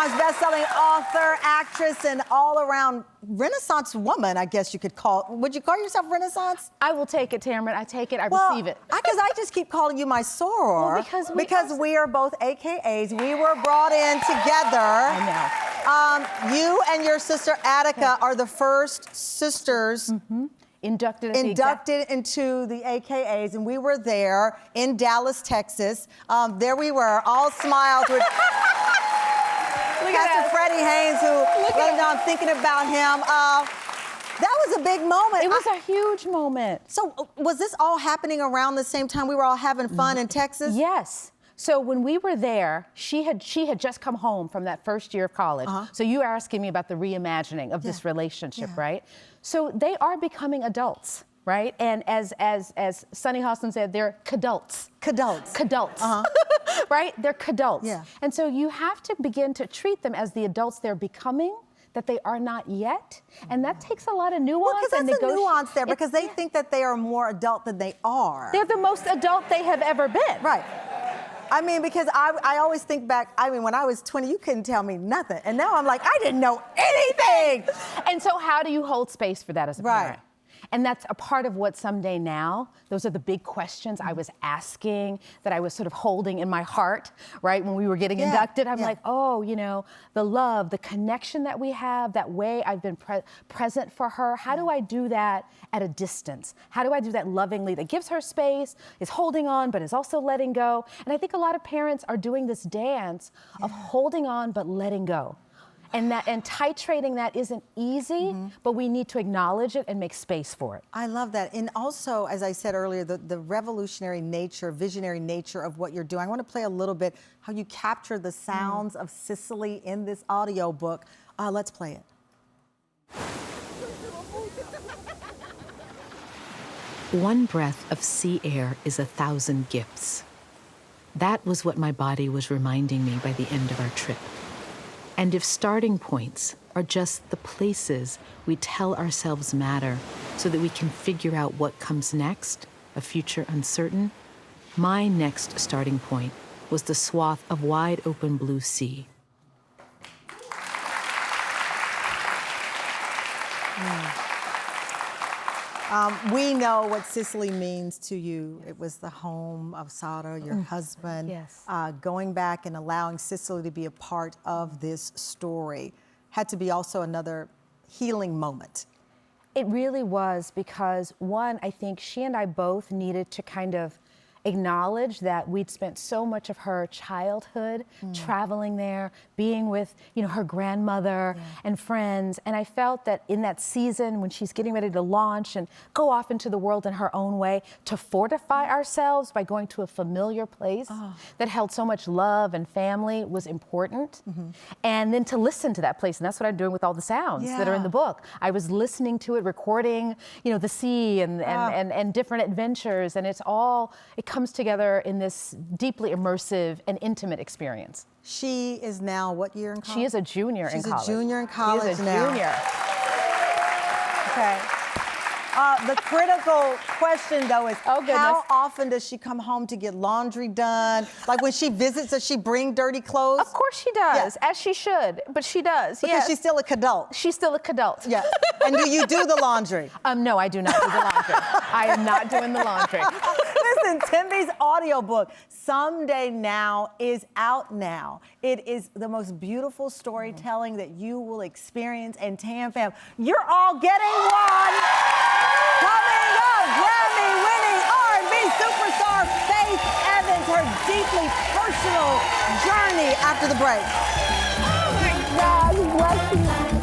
Times bestselling author, actress, and all-around Renaissance woman, I guess you could call. Would you call yourself Renaissance? I will take it, Tamron. I take it. I receive it. Because I just keep calling you my soror. Well, because we are both AKAs. We were brought in together. I know. You and your sister Attica are the first sisters inducted into the AKAs, and we were there in Dallas, Texas. There we were, all smiles with Pastor Freddie Haynes, who let him know I'm thinking about him. That was a big moment. It was a huge moment. So was this all happening around the same time we were all having fun in Texas? Yes. So when we were there, she had just come home from that first year of college. So you are asking me about the reimagining of this relationship, right? So they are becoming adults, right? And as Sunny Hostin said, they're cadults. Cadults. Right? They're cadults. Yeah. And so you have to begin to treat them as the adults they're becoming, that they are not yet. And that takes a lot of nuance. Well, because that's a nuance there, because they think that they are more adult than they are. They're the most adult they have ever been. Right. I mean, because I always think back, I mean, when I was 20, you couldn't tell me nothing. And now I'm like, I didn't know anything. And so how do you hold space for that as a parent? And that's a part of what Someday Now, those are the big questions I was asking, that I was sort of holding in my heart, right? When we were getting inducted, I'm like, oh, you know, the love, the connection that we have, that way I've been present for her. How do I do that at a distance? How do I do that lovingly, that gives her space, is holding on, but is also letting go? And I think a lot of parents are doing this dance of holding on, but letting go. And titrating that isn't easy, but we need to acknowledge it and make space for it. I love that. And also, as I said earlier, the revolutionary nature, visionary nature of what you're doing. I want to play a little bit how you capture the sounds of Sicily in this audio book. Let's play it. One breath of sea air is 1,000 gifts. That was what my body was reminding me by the end of our trip. And if starting points are just the places we tell ourselves matter so that we can figure out what comes next, a future uncertain, my next starting point was the swath of wide open blue sea. We know what Sicily means to you. It was the home of Sara, your husband. Yes. Going back and allowing Sicily to be a part of this story had to be also another healing moment. It really was, because one, I think she and I both needed to kind of acknowledge that we'd spent so much of her childhood traveling there, being with, you know, her grandmother and friends. And I felt that in that season, when she's getting ready to launch and go off into the world in her own way, to fortify ourselves by going to a familiar place that held so much love and family was important. And then to listen to that place. And that's what I'm doing with all the sounds that are in the book. I was listening to it, recording, you know, the sea and different adventures. And it comes together in this deeply immersive and intimate experience. She is now what year in college? She is a junior in college. She's a junior in college now. She is a junior. Okay. The critical question, though, is how often does she come home to get laundry done? Like when she visits, does she bring dirty clothes? Of course she does, as she should, but she does. Because she's still a cadult. She's still a cadult. Yeah. And do you do the laundry? No, I do not do the laundry. I am not doing the laundry. Listen, Tembi's audiobook, Someday Now, is out now. It is the most beautiful storytelling that you will experience. And Tam Fam, you're all getting one. Coming up, Grammy-winning R&B superstar Faith Evans, her deeply personal journey after the break. Oh my God, bless you.